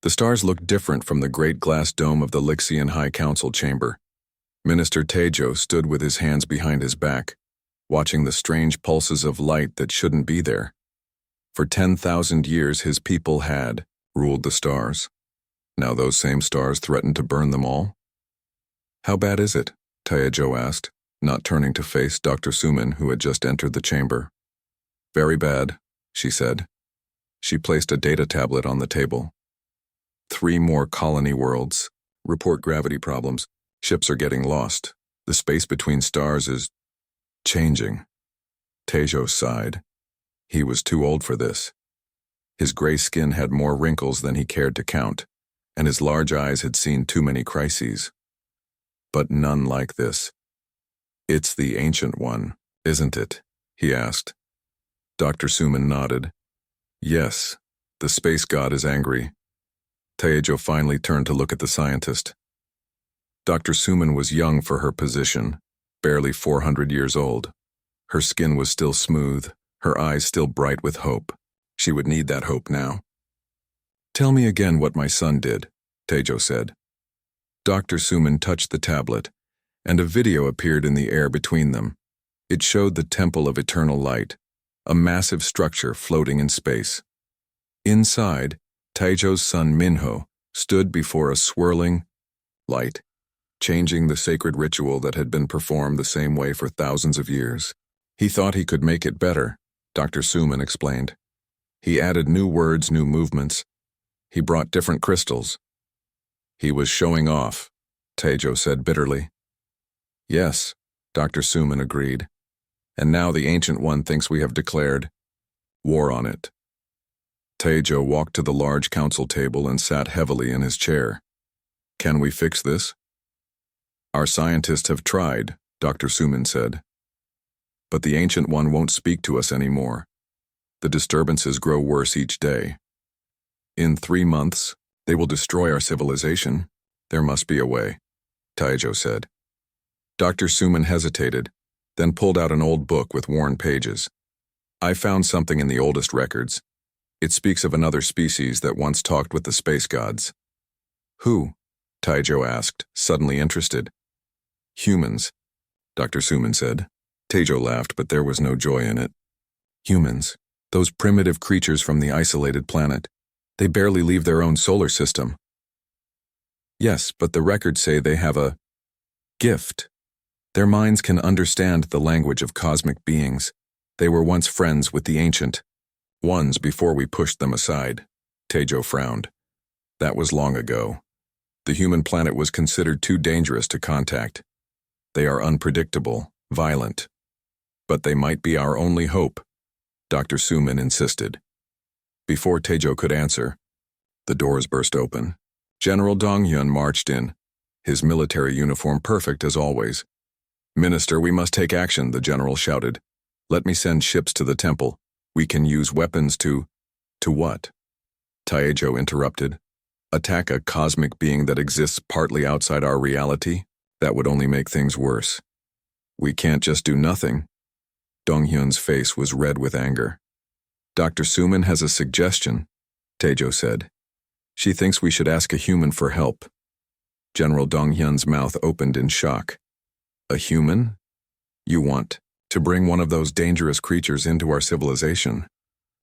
The stars looked different from the great glass dome of the Lixian High Council chamber. Minister Tejo stood with his hands behind his back, watching the strange pulses of light that shouldn't be there. For 10,000 years his people had ruled the stars. Now those same stars threatened to burn them all? How bad is it? Tejo asked, not turning to face Dr. Suman, who had just entered the chamber. Very bad, she said. She placed a data tablet on the table. 3 more colony worlds. Report gravity problems. Ships are getting lost. The space between stars is changing. Tejo sighed. He was too old for this. His gray skin had more wrinkles than he cared to count, and his large eyes had seen too many crises. But none like this. It's the Ancient One, isn't it? He asked. Dr. Suman nodded. Yes, the space god is angry. Tejo finally turned to look at the scientist. Dr. Suman was young for her position, barely 400 years old. Her skin was still smooth, her eyes still bright with hope. She would need that hope now. Tell me again what my son did, Tejo said. Dr. Suman touched the tablet, and a video appeared in the air between them. It showed the Temple of Eternal Light, a massive structure floating in space. Inside, Tejo's son Minho stood before a swirling light, changing the sacred ritual that had been performed the same way for thousands of years. He thought he could make it better, Dr. Suman explained. He added new words, new movements. He brought different crystals. He was showing off, Tejo said bitterly. Yes, Dr. Suman agreed. And now the Ancient One thinks we have declared war on it. Tejo walked to the large council table and sat heavily in his chair. Can we fix this? Our scientists have tried, Dr. Suman said. But the Ancient One won't speak to us anymore. The disturbances grow worse each day. In 3 months, they will destroy our civilization. There must be a way, Tejo said. Dr. Suman hesitated, then pulled out an old book with worn pages. I found something in the oldest records. It speaks of another species that once talked with the space gods. Who? Tejo asked, suddenly interested. Humans, Dr. Suman said. Tejo laughed, but there was no joy in it. Humans, those primitive creatures from the isolated planet. They barely leave their own solar system. Yes, but the records say they have a gift. Their minds can understand the language of cosmic beings. They were once friends with the Ancient Ones before we pushed them aside. Tejo frowned. That was long ago. The human planet was considered too dangerous to contact. They are unpredictable, violent. But they might be our only hope, Dr. Suman insisted. Before Tejo could answer, the doors burst open. General Donghyun marched in, his military uniform perfect as always. Minister, we must take action, the general shouted. Let me send ships to the temple. We can use weapons to what? Tejo interrupted. Attack a cosmic being that exists partly outside our reality? That would only make things worse. We can't just do nothing. Donghyun's face was red with anger. Dr. Suman has a suggestion, Tejo said. She thinks we should ask a human for help. General Donghyun's mouth opened in shock. A human? You want to bring one of those dangerous creatures into our civilization?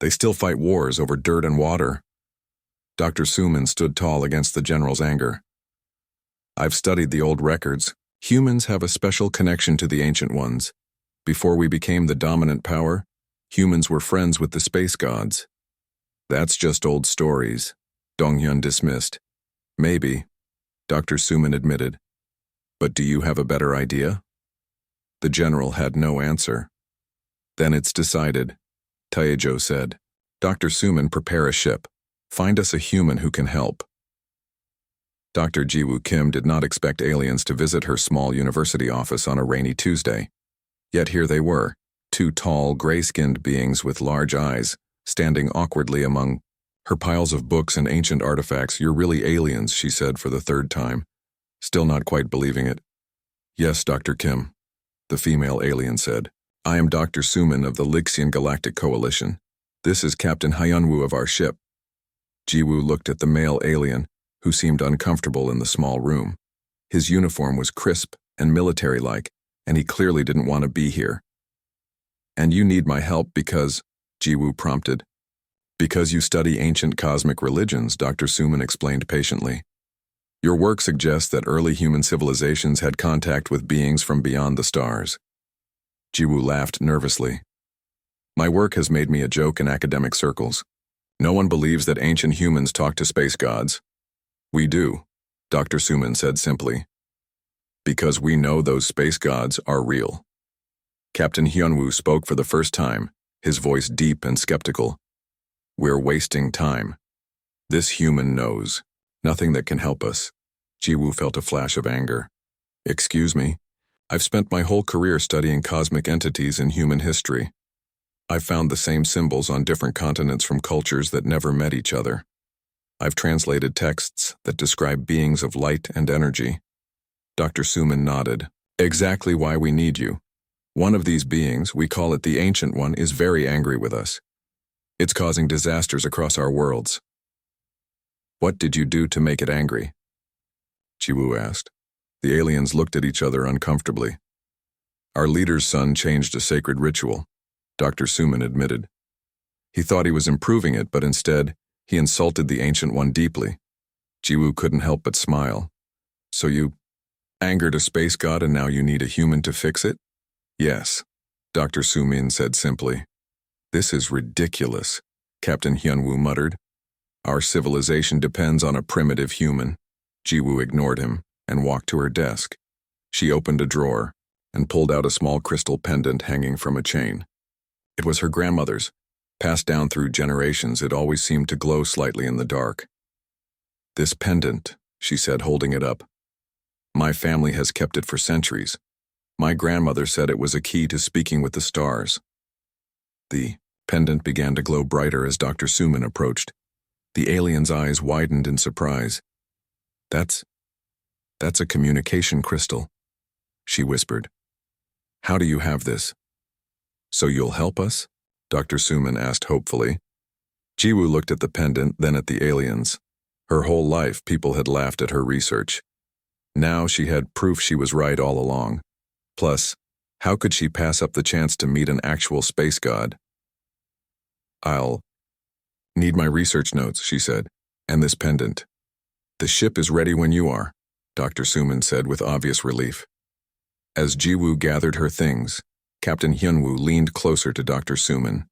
They still fight wars over dirt and water. Dr. Suman stood tall against the general's anger. I've studied the old records. Humans have a special connection to the Ancient Ones. Before we became the dominant power, humans were friends with the space gods. That's just old stories, Donghyun dismissed. Maybe, Dr. Suman admitted. But do you have a better idea? The general had no answer. Then it's decided, Tejo said. Dr. Suman, prepare a ship. Find us a human who can help. Dr. Jiwoo Kim did not expect aliens to visit her small university office on a rainy Tuesday. Yet here they were, 2 tall, gray-skinned beings with large eyes, standing awkwardly among her piles of books and ancient artifacts. You're really aliens, she said for the 3rd time, still not quite believing it. Yes, Dr. Kim, the female alien said. I am Dr. Suman of the Lixian Galactic Coalition. This is Captain Hyunwoo of our ship. Jiwoo looked at the male alien, who seemed uncomfortable in the small room. His uniform was crisp and military-like, and he clearly didn't want to be here. "And you need my help because," Jiwoo prompted. "Because you study ancient cosmic religions," Dr. Suman explained patiently. "Your work suggests that early human civilizations had contact with beings from beyond the stars." Jiwoo laughed nervously. "My work has made me a joke in academic circles. No one believes that ancient humans talk to space gods. We do," Dr. Suman said simply. "Because we know those space gods are real." Captain Hyunwoo spoke for the first time, his voice deep and skeptical. "We're wasting time. This human knows. Nothing that can help us." Jiwoo felt a flash of anger. "Excuse me. I've spent my whole career studying cosmic entities in human history. I've found the same symbols on different continents from cultures that never met each other. I've translated texts that describe beings of light and energy." Dr. Suman nodded. "Exactly why we need you. One of these beings, we call it the Ancient One, is very angry with us. It's causing disasters across our worlds." "What did you do to make it angry?" Jiwoo asked. The aliens looked at each other uncomfortably. "Our leader's son changed a sacred ritual," Dr. Suman admitted. "He thought he was improving it, but instead, he insulted the Ancient One deeply." Jiwoo couldn't help but smile. "So you angered a space god and now you need a human to fix it?" "Yes," Dr. Sumin said simply. "This is ridiculous," Captain Hyunwoo muttered. "Our civilization depends on a primitive human." Jiwoo ignored him and walked to her desk. She opened a drawer and pulled out a small crystal pendant hanging from a chain. It was her grandmother's. Passed down through generations, it always seemed to glow slightly in the dark. "This pendant," she said, holding it up. "My family has kept it for centuries. My grandmother said it was a key to speaking with the stars." The pendant began to glow brighter as Dr. Suman approached. The alien's eyes widened in surprise. That's a communication crystal," she whispered. "How do you have this?" "So you'll help us?" Dr. Suman asked hopefully. Jiwoo looked at the pendant, then at the aliens. Her whole life, people had laughed at her research. Now she had proof she was right all along. Plus, how could she pass up the chance to meet an actual space god? "I'll need my research notes," she said, "and this pendant." "The ship is ready when you are," Dr. Suman said with obvious relief. As Jiwoo gathered her things, Captain Hyunwoo leaned closer to Dr. Suman.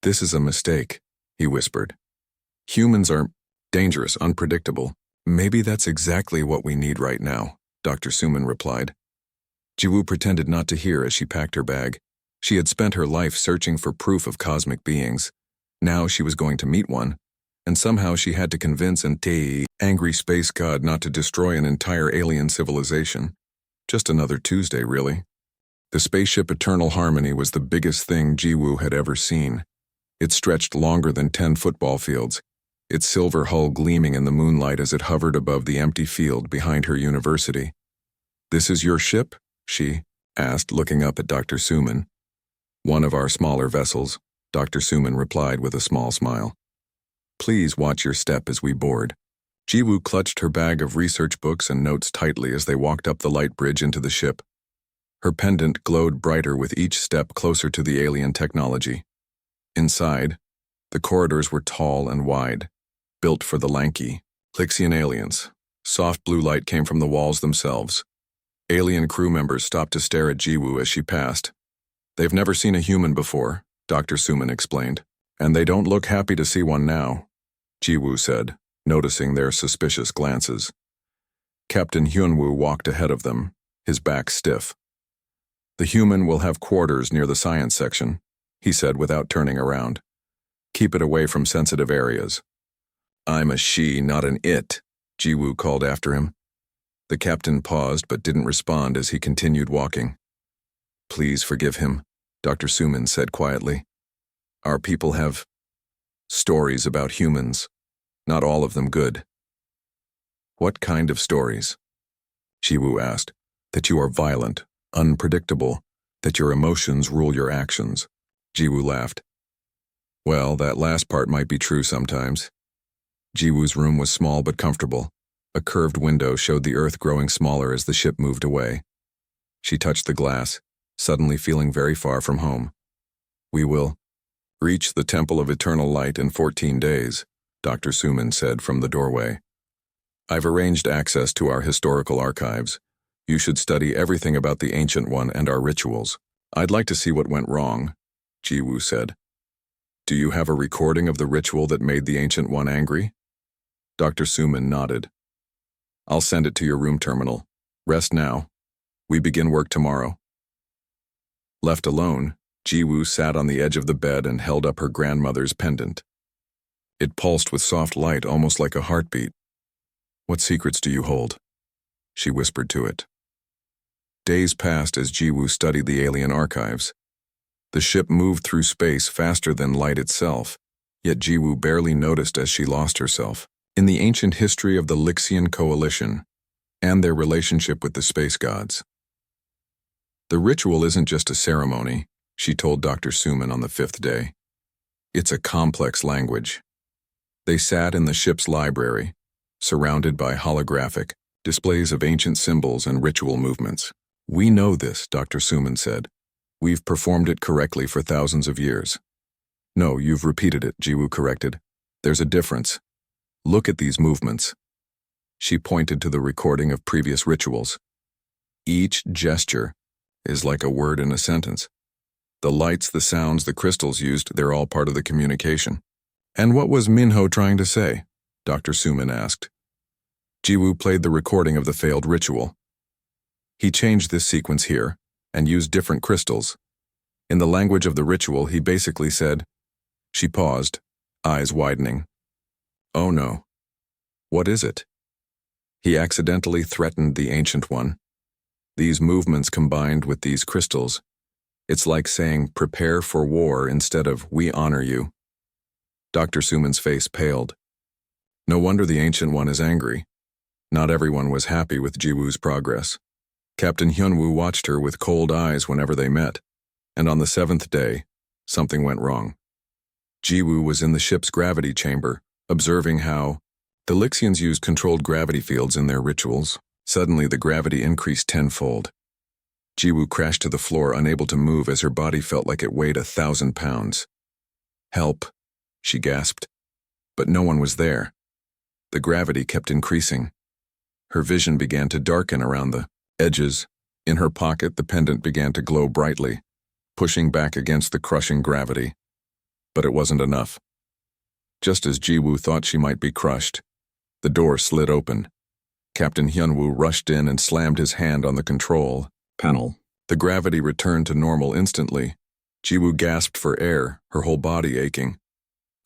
"This is a mistake," he whispered. "Humans are dangerous, unpredictable. Maybe that's exactly what we need right now," Dr. Suman replied. Jiwoo pretended not to hear as she packed her bag. She had spent her life searching for proof of cosmic beings. Now she was going to meet one, and somehow she had to convince an angry space god not to destroy an entire alien civilization. Just another Tuesday, really. The spaceship Eternal Harmony was the biggest thing Jiwoo had ever seen. It stretched longer than 10 football fields, its silver hull gleaming in the moonlight as it hovered above the empty field behind her university. "This is your ship?" she asked, looking up at Dr. Suman. "One of our smaller vessels," Dr. Suman replied with a small smile. "Please watch your step as we board." Jiwoo clutched her bag of research books and notes tightly as they walked up the light bridge into the ship. Her pendant glowed brighter with each step closer to the alien technology. Inside, the corridors were tall and wide, built for the lanky, Lixian aliens. Soft blue light came from the walls themselves. Alien crew members stopped to stare at Jiwoo as she passed. "They've never seen a human before," Dr. Suman explained. "And they don't look happy to see one now," Jiwoo said, noticing their suspicious glances. Captain Hyunwoo walked ahead of them, his back stiff. "The human will have quarters near the science section," he said without turning around. "Keep it away from sensitive areas." "I'm a she, not an it," Jiwoo called after him. The captain paused but didn't respond as he continued walking. "Please forgive him," Dr. Suman said quietly. "Our people have stories about humans, not all of them good." "What kind of stories?" Jiwoo asked. "That you are violent, unpredictable, that your emotions rule your actions." Jiwoo laughed. "Well, that last part might be true sometimes. Jiwoo's room was small but comfortable. A curved window showed the earth growing smaller as the ship moved away. She touched the glass, suddenly feeling very far from home. "We will reach the Temple of Eternal Light in 14 days, Dr. Suman said from the doorway. "I've arranged access to our historical archives. You should study everything about the Ancient One and our rituals. I'd like to see what went wrong," Jiwoo said. "Do you have a recording of the ritual that made the Ancient One angry?" Dr. Suman nodded. "I'll send it to your room terminal. Rest now. We begin work tomorrow." Left alone, Jiwoo sat on the edge of the bed and held up her grandmother's pendant. It pulsed with soft light, almost like a heartbeat. "What secrets do you hold?" she whispered to it. Days passed as Jiwoo studied the alien archives. The ship moved through space faster than light itself, yet Jiwoo barely noticed as she lost herself in the ancient history of the Lixian Coalition and their relationship with the space gods. "The ritual isn't just a ceremony," she told Dr. Suman on the 5th day. "It's a complex language." They sat in the ship's library, surrounded by holographic displays of ancient symbols and ritual movements. "We know this," Dr. Suman said. "We've performed it correctly for thousands of years." "No, you've repeated it," Jiwoo corrected. "There's a difference. Look at these movements." She pointed to the recording of previous rituals. Each gesture is like a word in a sentence. The lights, the sounds, the crystals used, they're all part of the communication. "And what was Minho trying to say?" Dr. Suman asked. Jiwoo played the recording of the failed ritual. "He changed this sequence here and used different crystals. In the language of the ritual, he basically said..." She paused, eyes widening. "Oh no. What is it?" "He accidentally threatened the Ancient One. These movements combined with these crystals, it's like saying prepare for war instead of we honor you." Dr. Suman's face paled. No wonder the Ancient One is angry. Not everyone was happy with Jiwoo's progress. Captain Hyunwoo watched her with cold eyes whenever they met, and on the 7th day, something went wrong. Jiwoo was in the ship's gravity chamber, observing how the Lixians used controlled gravity fields in their rituals. Suddenly, the gravity increased tenfold. Jiwoo crashed to the floor, unable to move as her body felt like it weighed 1,000 pounds. "Help," she gasped. But no one was there. The gravity kept increasing. Her vision began to darken around the edges. In her pocket, the pendant began to glow brightly, pushing back against the crushing gravity. But it wasn't enough. Just as Jiwoo thought she might be crushed, the door slid open. Captain Hyunwoo rushed in and slammed his hand on the control panel. The gravity returned to normal instantly. Jiwoo gasped for air, her whole body aching.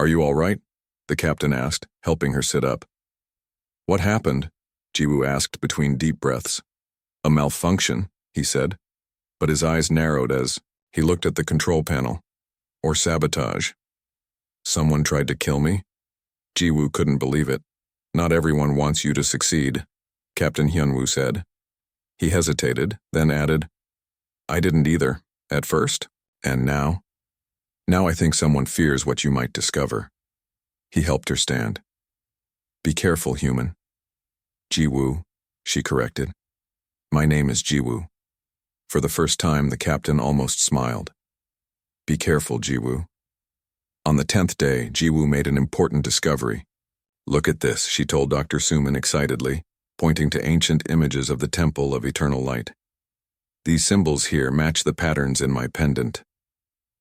"Are you all right?" the captain asked, helping her sit up. "What happened?" Jiwoo asked between deep breaths. "A malfunction," he said, but his eyes narrowed as he looked at the control panel. "Or sabotage. Someone tried to kill me?" Jiwoo couldn't believe it. "Not everyone wants you to succeed," Captain Hyunwoo said. He hesitated, then added, "I didn't either, at first, and now? Now I think someone fears what you might discover." He helped her stand. "Be careful, human." "Jiwoo," she corrected. "My name is Jiwoo." For the first time, the captain almost smiled. "Be careful, Jiwoo." On the 10th day, Jiwoo made an important discovery. "Look at this," she told Dr. Suman excitedly, pointing to ancient images of the Temple of Eternal Light. "These symbols here match the patterns in my pendant."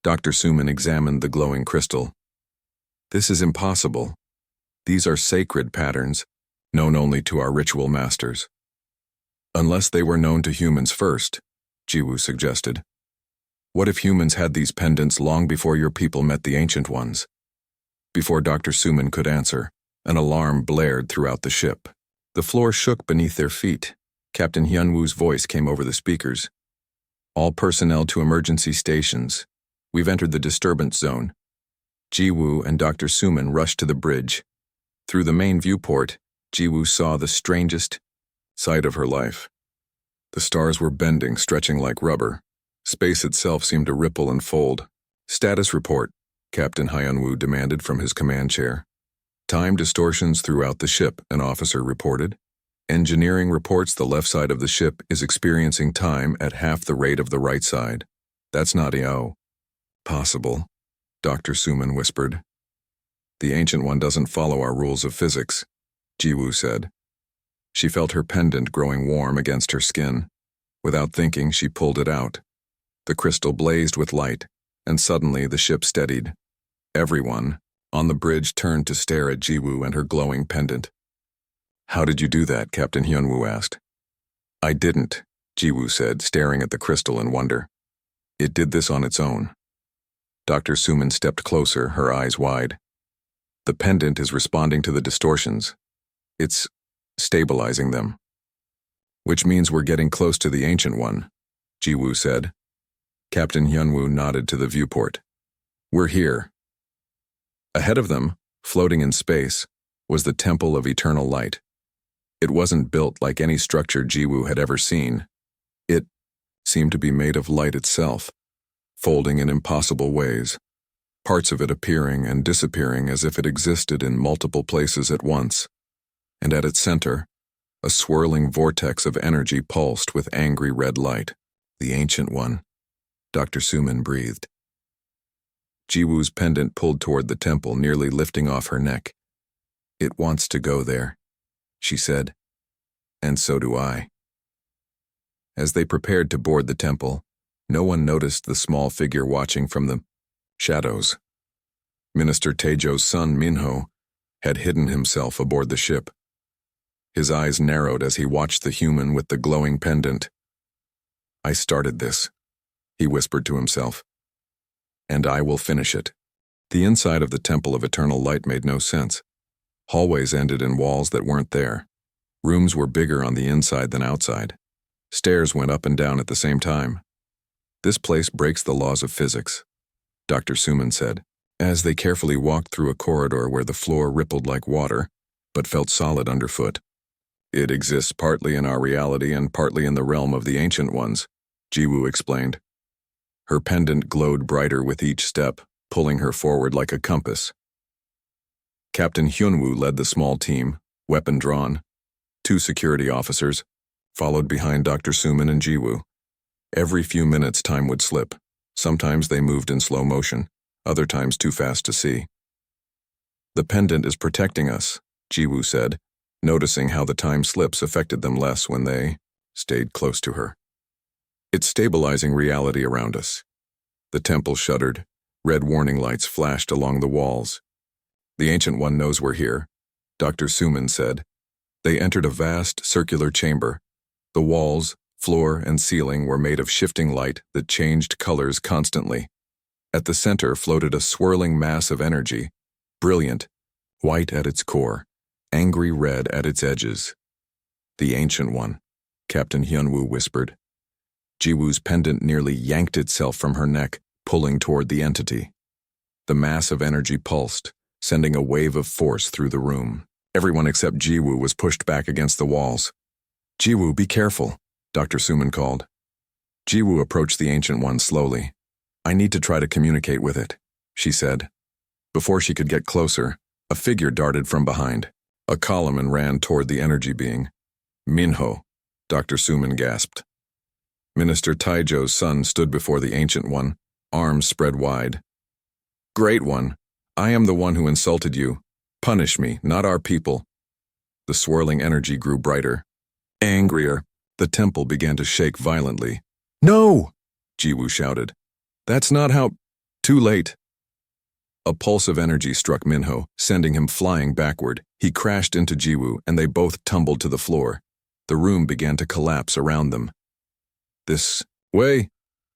Dr. Suman examined the glowing crystal. "This is impossible. These are sacred patterns, known only to our ritual masters." "Unless they were known to humans first," Jiwoo suggested. "What if humans had these pendants long before your people met the Ancient Ones?" Before Dr. Suman could answer, an alarm blared throughout the ship. The floor shook beneath their feet. Captain Hyunwoo's voice came over the speakers. "All personnel to emergency stations. We've entered the disturbance zone." Jiwoo and Dr. Suman rushed to the bridge. Through the main viewport, Jiwoo saw the strangest sight of her life. The stars were bending, stretching like rubber. Space itself seemed to ripple and fold. "Status report," Captain Hyunwoo demanded from his command chair. Time distortions throughout the ship, an officer reported. Engineering reports the left side of the ship is experiencing time at half the rate of the right side. That's not possible, Dr. Suman whispered. The Ancient One doesn't follow our rules of physics, Jiwoo said. She felt her pendant growing warm against her skin. Without thinking, she pulled it out. The crystal blazed with light, and suddenly the ship steadied. Everyone on the bridge turned to stare at Jiwoo and her glowing pendant. How did you do that? Captain Hyunwoo asked. I didn't, Jiwoo said, staring at the crystal in wonder. It did this on its own. Dr. Suman stepped closer, her eyes wide. The pendant is responding to the distortions. It's stabilizing them. Which means we're getting close to the Ancient One, Jiwoo said. Captain Hyunwoo nodded to the viewport. We're here. Ahead of them, floating in space, was the Temple of Eternal Light. It wasn't built like any structure Jiwoo had ever seen. It seemed to be made of light itself, folding in impossible ways, parts of it appearing and disappearing as if it existed in multiple places at once. And at its center, a swirling vortex of energy pulsed with angry red light. The Ancient One, Dr. Suman breathed. Jiwoo's pendant pulled toward the temple, nearly lifting off her neck. It wants to go there, she said. And so do I. As they prepared to board the temple, no one noticed the small figure watching from the shadows. Minister Taejo's son, Minho, had hidden himself aboard the ship. His eyes narrowed as he watched the human with the glowing pendant. I started this, he whispered to himself. And I will finish it. The inside of the Temple of Eternal Light made no sense. Hallways ended in walls that weren't there. Rooms were bigger on the inside than outside. Stairs went up and down at the same time. This place breaks the laws of physics, Dr. Suman said, as they carefully walked through a corridor where the floor rippled like water, but felt solid underfoot. It exists partly in our reality and partly in the realm of the Ancient Ones, Jiwoo explained. Her pendant glowed brighter with each step, pulling her forward like a compass. Captain Hyunwoo led the small team, weapon drawn. 2 security officers, followed behind Dr. Suman and Jiwoo. Every few minutes time would slip. Sometimes they moved in slow motion, other times too fast to see. The pendant is protecting us, Jiwoo said, noticing how the time slips affected them less when they stayed close to her. It's stabilizing reality around us. The temple shuddered. Red warning lights flashed along the walls. The Ancient One knows we're here, Dr. Suman said. They entered a vast, circular chamber. The walls, floor, and ceiling were made of shifting light that changed colors constantly. At the center floated a swirling mass of energy, brilliant, white at its core, angry red at its edges. The Ancient One, Captain Hyunwoo whispered. Jiwoo's pendant nearly yanked itself from her neck, pulling toward the entity. The mass of energy pulsed, sending a wave of force through the room. Everyone except Jiwoo was pushed back against the walls. Jiwoo, be careful, Dr. Suman called. Jiwoo approached the Ancient One slowly. I need to try to communicate with it, she said. Before she could get closer, a figure darted from behind. A column ran toward the energy being. Minho, Dr. Suman gasped. Minister Taejo's son stood before the Ancient One, arms spread wide. Great One, I am the one who insulted you. Punish me, not our people. The swirling energy grew brighter. Angrier, the temple began to shake violently. No! Jiwoo shouted. That's not how— Too late. A pulse of energy struck Minho, sending him flying backward. He crashed into Jiwoo, and they both tumbled to the floor. The room began to collapse around them. This way,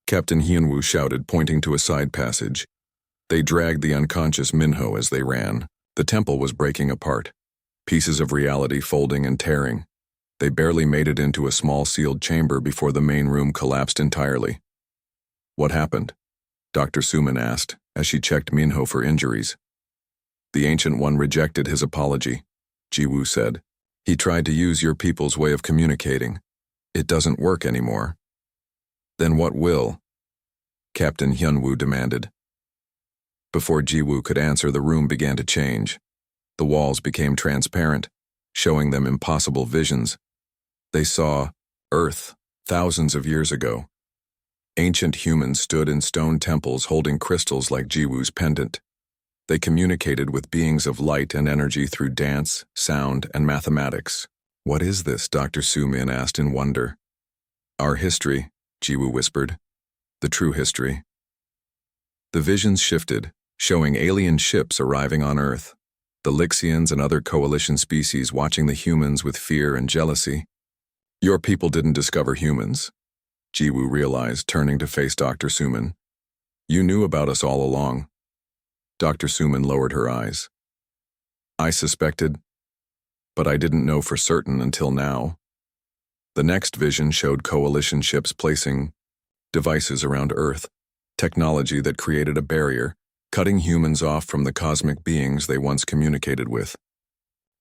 Captain Hyunwoo shouted, pointing to a side passage. They dragged the unconscious Minho as they ran. The temple was breaking apart, pieces of reality folding and tearing. They barely made it into a small sealed chamber before the main room collapsed entirely. What happened? Dr. Suman asked, as she checked Minho for injuries. The Ancient One rejected his apology, Jiwoo said. He tried to use your people's way of communicating. It doesn't work anymore. Then what will? Captain Hyunwoo demanded. Before Jiwoo could answer, the room began to change. The walls became transparent, showing them impossible visions. They saw Earth thousands of years ago. Ancient humans stood in stone temples holding crystals like Jiwoo's pendant. They communicated with beings of light and energy through dance, sound, and mathematics. "What is this?" Dr. Su-min asked in wonder. "Our history," Jiwoo whispered. "The true history." The visions shifted, showing alien ships arriving on Earth. The Lixians and other coalition species watching the humans with fear and jealousy. "Your people didn't discover humans," Jiwoo realized, turning to face Dr. Su-min. "You knew about us all along." Dr. Su-min lowered her eyes. "I suspected, but I didn't know for certain until now." The next vision showed coalition ships placing devices around Earth, technology that created a barrier, cutting humans off from the cosmic beings they once communicated with.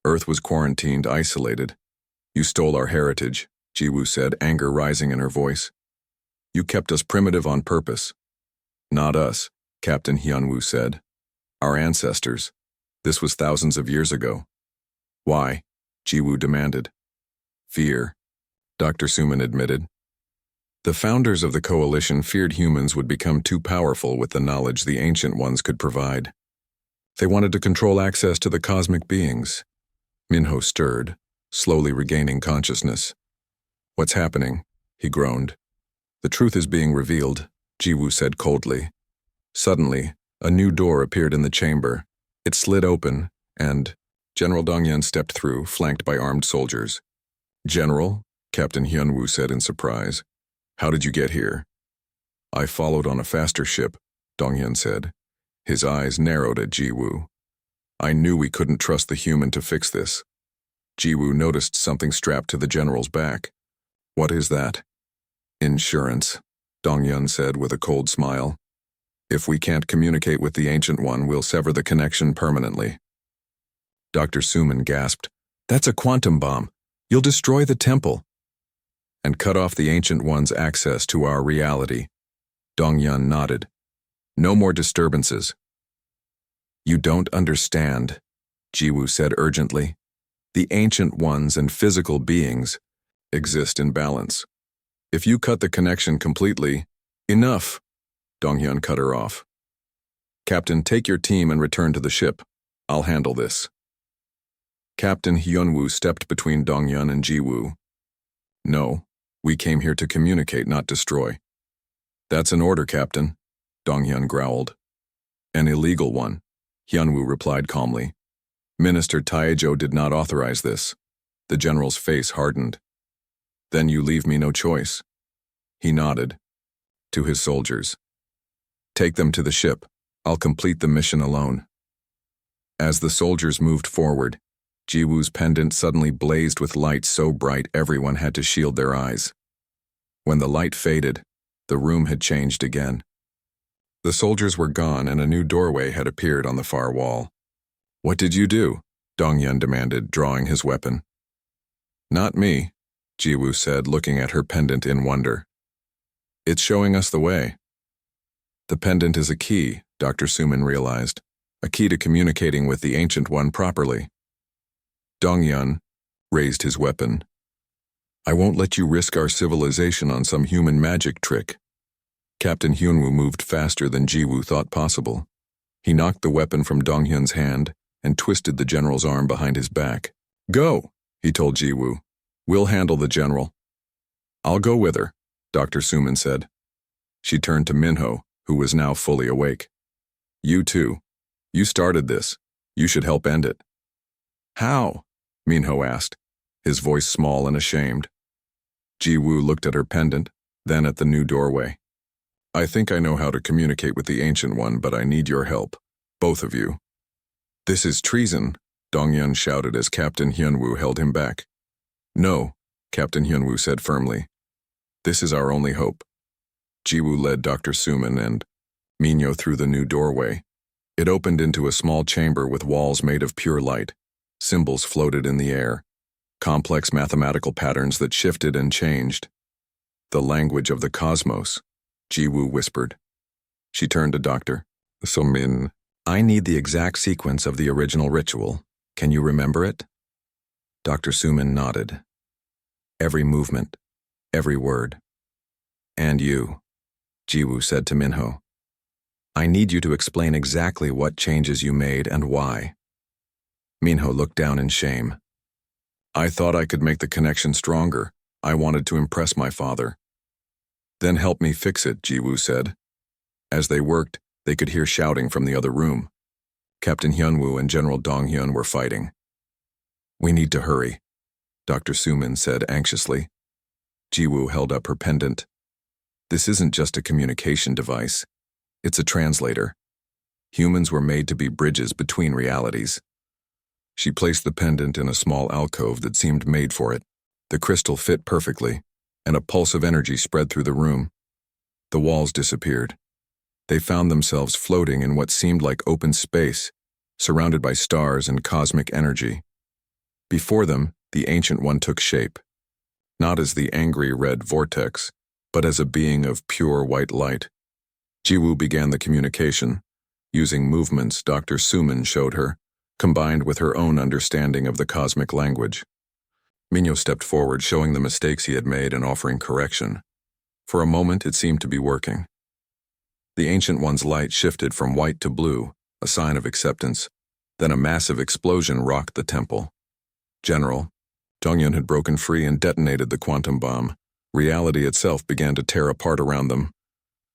Earth was quarantined, isolated. "You stole our heritage," Jiwoo said, anger rising in her voice. "You kept us primitive on purpose." "Not us," Captain Hyunwoo said. "Our ancestors. This was thousands of years ago." "Why?" Jiwoo demanded. "Fear," Dr. Su-min admitted. The founders of the coalition feared humans would become too powerful with the knowledge the ancient ones could provide. They wanted to control access to the cosmic beings. Minho stirred, slowly regaining consciousness. "What's happening?" he groaned. "The truth is being revealed," Jiwoo said coldly. Suddenly, a new door appeared in the chamber. It slid open, and General Dongyan stepped through, flanked by armed soldiers. "General," Captain Hyunwoo said in surprise. "How did you get here?" "I followed on a faster ship," Dongyan said. His eyes narrowed at Jiwoo. "I knew we couldn't trust the human to fix this." Jiwoo noticed something strapped to the general's back. "What is that?" "Insurance," Dongyan said with a cold smile. "If we can't communicate with the Ancient One, we'll sever the connection permanently." Dr. Su-min gasped. "That's a quantum bomb. You'll destroy the temple." "And cut off the Ancient One's access to our reality." Dongyan nodded. "No more disturbances." "You don't understand," Jiwoo said urgently. "The Ancient Ones and physical beings exist in balance. If you cut the connection completely..." "Enough!" Dongyan cut her off. "Captain, take your team and return to the ship. I'll handle this." Captain Hyunwoo stepped between Dongyan and Jiwoo. "No, we came here to communicate, not destroy." "That's an order, Captain," Dongyan growled. "An illegal one," Hyunwoo replied calmly. "Minister Taejo did not authorize this." The general's face hardened. "Then you leave me no choice." He nodded. To his soldiers. "Take them to the ship. I'll complete the mission alone." As the soldiers moved forward, Jiwoo's pendant suddenly blazed with light so bright everyone had to shield their eyes. When the light faded, the room had changed again. The soldiers were gone and a new doorway had appeared on the far wall. "What did you do?" Dongyan demanded, drawing his weapon. "Not me," Jiwoo said, looking at her pendant in wonder. "It's showing us the way." The pendant is a key, Dr. Su-min realized, a key to communicating with the Ancient One properly. Dongyan raised his weapon. "I won't let you risk our civilization on some human magic trick." Captain Hyunwoo moved faster than Jiwoo thought possible. He knocked the weapon from Donghyun's hand and twisted the general's arm behind his back. "Go," he told Jiwoo. "We'll handle the general." "I'll go with her," Dr. Su-min said. She turned to Minho, who was now fully awake. "You too. You started this. You should help end it." "How?" Minho asked, his voice small and ashamed. Jiwoo looked at her pendant, then at the new doorway. "I think I know how to communicate with the Ancient One, but I need your help, both of you." "This is treason," Dongyan shouted as Captain Hyunwoo held him back. "No," Captain Hyunwoo said firmly. "This is our only hope." Jiwoo led Dr. Su-min and Minho through the new doorway. It opened into a small chamber with walls made of pure light. Symbols floated in the air, complex mathematical patterns that shifted and changed. "The language of the cosmos," Jiwoo whispered. She turned to Dr. Su-min. "I need the exact sequence of the original ritual. Can you remember it? Dr. Suman nodded. Every movement, every word. And you, Jiwoo said to Minho. I need you to explain exactly what changes you made and why. Minho looked down in shame. I thought I could make the connection stronger. I wanted to impress my father. Then help me fix it, Jiwoo said. As they worked, they could hear shouting from the other room. Captain Hyunwoo and General Donghyun were fighting. We need to hurry, Dr. Suman said anxiously. Jiwoo held up her pendant. This isn't just a communication device. It's a translator. Humans were made to be bridges between realities. She placed the pendant in a small alcove that seemed made for it. The crystal fit perfectly, and a pulse of energy spread through the room. The walls disappeared. They found themselves floating in what seemed like open space, surrounded by stars and cosmic energy. Before them, the Ancient One took shape, not as the angry red vortex, but as a being of pure white light. Jiwoo began the communication, using movements Dr. Suman showed her, combined with her own understanding of the cosmic language. Minho stepped forward, showing the mistakes he had made and offering correction. For a moment, it seemed to be working. The Ancient One's light shifted from white to blue, a sign of acceptance. Then a massive explosion rocked the temple. General, Donghyun had broken free and detonated the quantum bomb. Reality itself began to tear apart around them.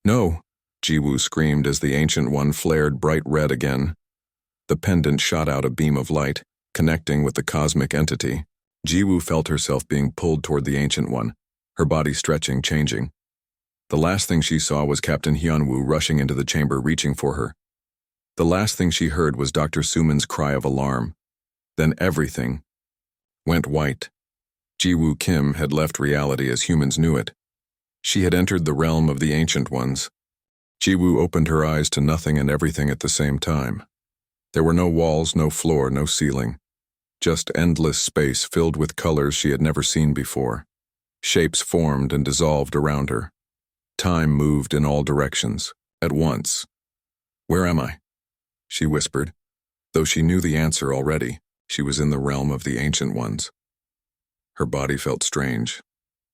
No, Jiwoo screamed as the Ancient One flared bright red again. The pendant shot out a beam of light, connecting with the cosmic entity. Jiwoo felt herself being pulled toward the Ancient One, her body stretching, changing. The last thing she saw was Captain Hyunwoo rushing into the chamber, reaching for her. The last thing she heard was Dr. Suman's cry of alarm. Then everything went white. Jiwoo Kim had left reality as humans knew it. She had entered the realm of the Ancient Ones. Jiwoo opened her eyes to nothing and everything at the same time. There were no walls, no floor, no ceiling. Just endless space filled with colors she had never seen before. Shapes formed and dissolved around her. Time moved in all directions, at once. Where am I? She whispered. Though she knew the answer already, she was in the realm of the Ancient Ones. Her body felt strange,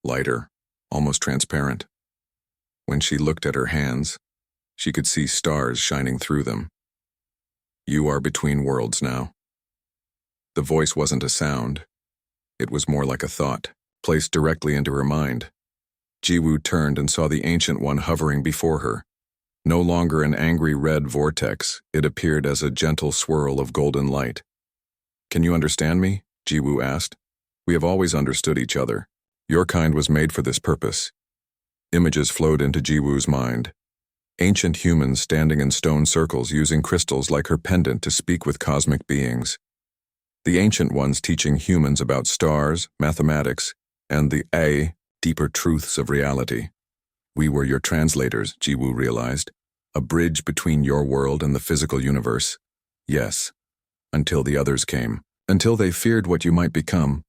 lighter, almost transparent. When she looked at her hands, she could see stars shining through them. You are between worlds now. The voice wasn't a sound. It was more like a thought, placed directly into her mind. Jiwoo turned and saw the Ancient One hovering before her. No longer an angry red vortex, it appeared as a gentle swirl of golden light. Can you understand me? Jiwoo asked. We have always understood each other. Your kind was made for this purpose. Images flowed into Jiwoo's mind. Ancient humans standing in stone circles using crystals like her pendant to speak with cosmic beings. The Ancient Ones teaching humans about stars, mathematics, and the deeper truths of reality. We were your translators, Jiwoo realized. A bridge between your world and the physical universe. Yes. Until the others came. Until they feared what you might become.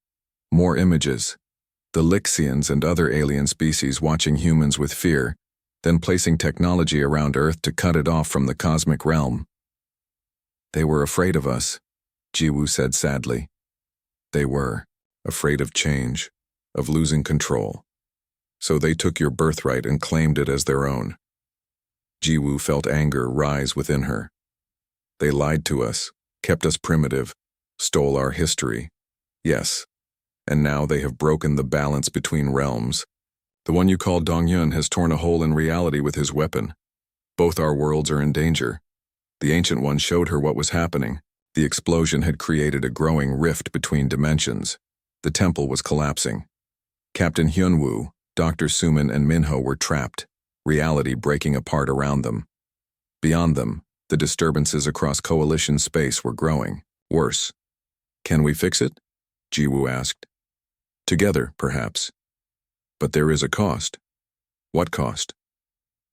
More images. The Lixians and other alien species watching humans with fear, then placing technology around Earth to cut it off from the cosmic realm. They were afraid of us, Jiwoo said sadly. They were, afraid of change, of losing control. So they took your birthright and claimed it as their own. Jiwoo felt anger rise within her. They lied to us, kept us primitive, stole our history. Yes, and now they have broken the balance between realms. The one you call Donghyun has torn a hole in reality with his weapon. Both our worlds are in danger. The Ancient One showed her what was happening. The explosion had created a growing rift between dimensions. The temple was collapsing. Captain Hyunwoo, Dr. Suman, and Minho were trapped, reality breaking apart around them. Beyond them, the disturbances across coalition space were growing, worse. Can we fix it? Jiwoo asked. Together, perhaps. But there is a cost. What cost?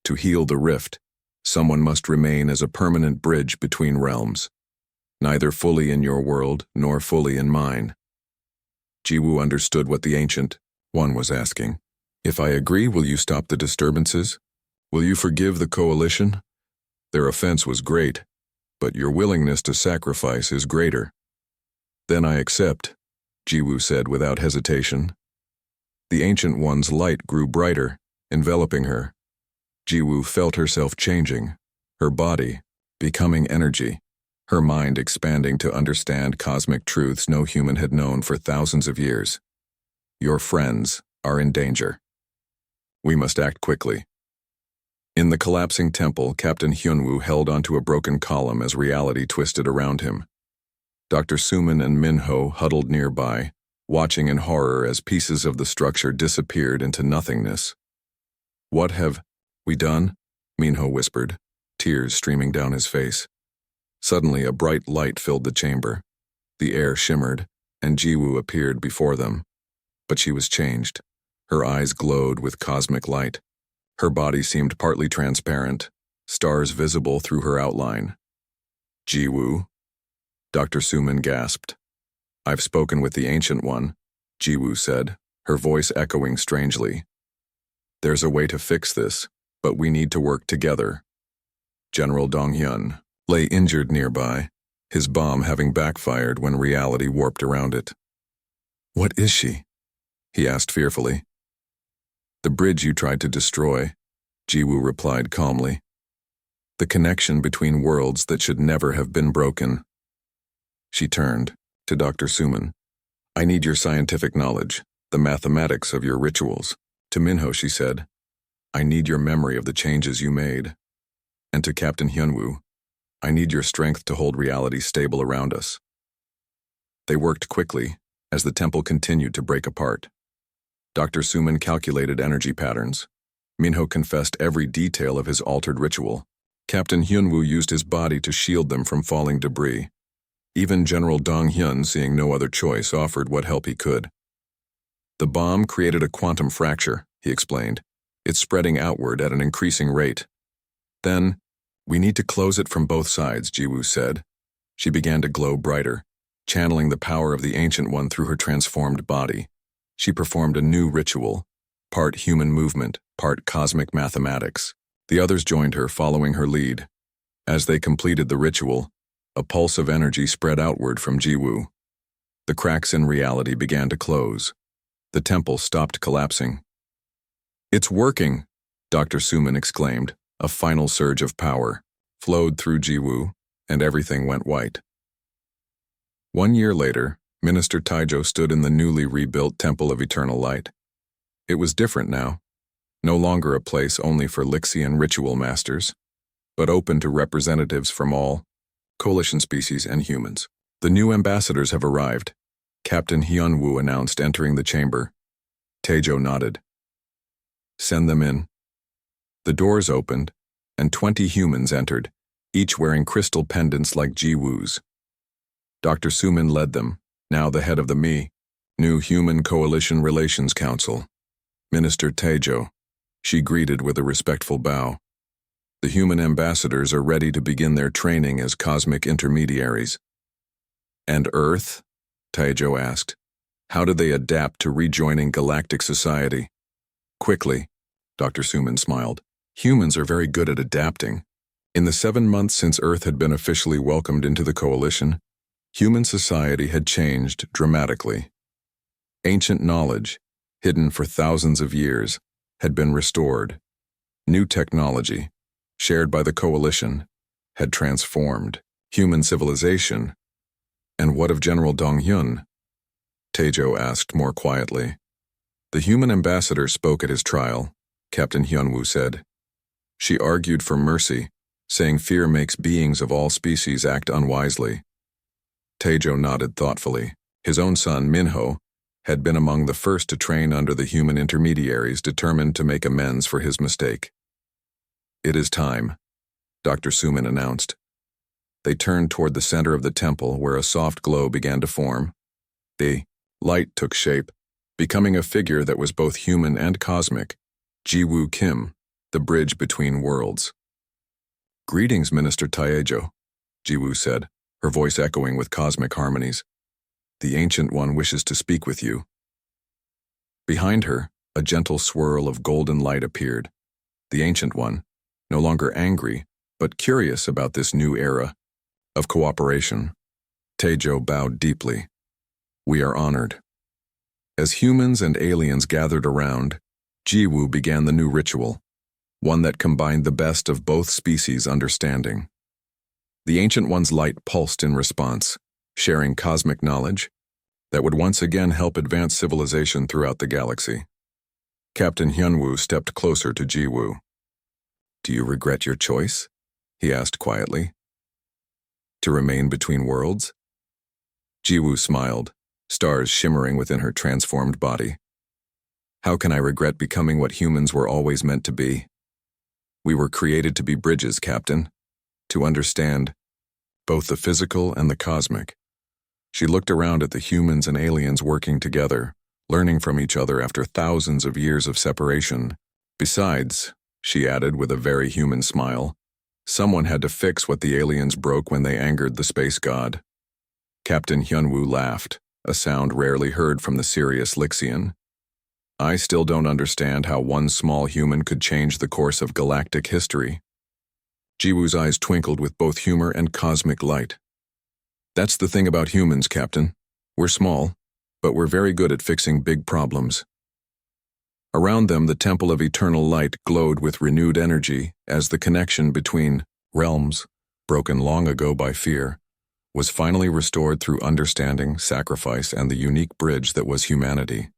To heal the rift, someone must remain as a permanent bridge between realms, neither fully in your world nor fully in mine. Jiwoo understood what the Ancient One was asking. If I agree, will you stop the disturbances? Will you forgive the coalition? Their offense was great, but your willingness to sacrifice is greater. Then I accept, Jiwoo said without hesitation. The Ancient One's light grew brighter, enveloping her. Jiwoo felt herself changing, her body becoming energy, her mind expanding to understand cosmic truths no human had known for thousands of years. Your friends are in danger. We must act quickly. In the collapsing temple, Captain Hyunwoo held onto a broken column as reality twisted around him. Dr. Suman and Minho huddled nearby, watching in horror as pieces of the structure disappeared into nothingness. What have we done? Minho whispered, tears streaming down his face. Suddenly, a bright light filled the chamber. The air shimmered, and Jiwoo appeared before them. But she was changed. Her eyes glowed with cosmic light. Her body seemed partly transparent, stars visible through her outline. Jiwoo? Dr. Suman gasped. I've spoken with the Ancient One, Jiwoo said, her voice echoing strangely. There's a way to fix this, but we need to work together. General Donghyun lay injured nearby, his bomb having backfired when reality warped around it. What is she? He asked fearfully. The bridge you tried to destroy, Jiwoo replied calmly. The connection between worlds that should never have been broken. She turned to Dr. Suman. I need your scientific knowledge, the mathematics of your rituals. To Minho, she said, I need your memory of the changes you made. And to Captain Hyunwoo, I need your strength to hold reality stable around us. They worked quickly as the temple continued to break apart. Dr. Suman calculated energy patterns. Minho confessed every detail of his altered ritual. Captain Hyunwoo used his body to shield them from falling debris. Even General Donghyun, seeing no other choice, offered what help he could. The bomb created a quantum fracture, he explained. It's spreading outward at an increasing rate. Then, we need to close it from both sides, Jiwoo said. She began to glow brighter, channeling the power of the Ancient One through her transformed body. She performed a new ritual, part human movement, part cosmic mathematics. The others joined her, following her lead. As they completed the ritual, a pulse of energy spread outward from Jiwoo. The cracks in reality began to close. The temple stopped collapsing. It's working, Dr. Suman exclaimed. A final surge of power flowed through Jiwoo, and everything went white. 1 year later, Minister Taejo stood in the newly rebuilt Temple of Eternal Light. It was different now, no longer a place only for Lixian ritual masters, but open to representatives from all coalition species and humans. The new ambassadors have arrived, Captain Hyunwoo announced, entering the chamber. Taejo nodded. Send them in. The doors opened, and 20 humans entered, each wearing crystal pendants like Jiwoo's. Dr. Suman led them, now the head of the new Human Coalition Relations Council. Minister Taejo, she greeted with a respectful bow. The human ambassadors are ready to begin their training as cosmic intermediaries. And Earth? Taejo asked. How do they adapt to rejoining galactic society? Quickly, Dr. Suman smiled. Humans are very good at adapting. In the 7 months since Earth had been officially welcomed into the coalition, human society had changed dramatically. Ancient knowledge, hidden for thousands of years, had been restored. New technology, shared by the coalition, had transformed human civilization. And what of General Donghyun? Taejo asked more quietly. The human ambassador spoke at his trial, Captain Hyunwoo said. She argued for mercy, saying fear makes beings of all species act unwisely. Taejo nodded thoughtfully. His own son, Minho, had been among the first to train under the human intermediaries determined to make amends for his mistake. It is time, Dr. Suman announced. They turned toward the center of the temple where a soft glow began to form. The light took shape, becoming a figure that was both human and cosmic, Jiwoo Kim, the bridge between worlds. Greetings, Minister Taejo, Jiwoo said, her voice echoing with cosmic harmonies. The Ancient One wishes to speak with you. Behind her, a gentle swirl of golden light appeared. The Ancient One, no longer angry, but curious about this new era of cooperation. Taejo bowed deeply. We are honored. As humans and aliens gathered around, Jiwoo began the new ritual, one that combined the best of both species' understanding. The Ancient One's light pulsed in response, sharing cosmic knowledge that would once again help advance civilization throughout the galaxy. Captain Hyunwoo stepped closer to Jiwoo. "Do you regret your choice?" he asked quietly. "To remain between worlds?" Jiwoo smiled, stars shimmering within her transformed body. "How can I regret becoming what humans were always meant to be? We were created to be bridges, Captain, to understand both the physical and the cosmic." She looked around at the humans and aliens working together, learning from each other after thousands of years of separation. "Besides," she added with a very human smile, "someone had to fix what the aliens broke when they angered the space god." Captain Hyunwoo laughed, a sound rarely heard from the serious Lixian. "I still don't understand how one small human could change the course of galactic history." Jiwoo's eyes twinkled with both humor and cosmic light. "That's the thing about humans, Captain. We're small, but we're very good at fixing big problems." Around them, the Temple of Eternal Light glowed with renewed energy as the connection between realms, broken long ago by fear, was finally restored through understanding, sacrifice, and the unique bridge that was humanity.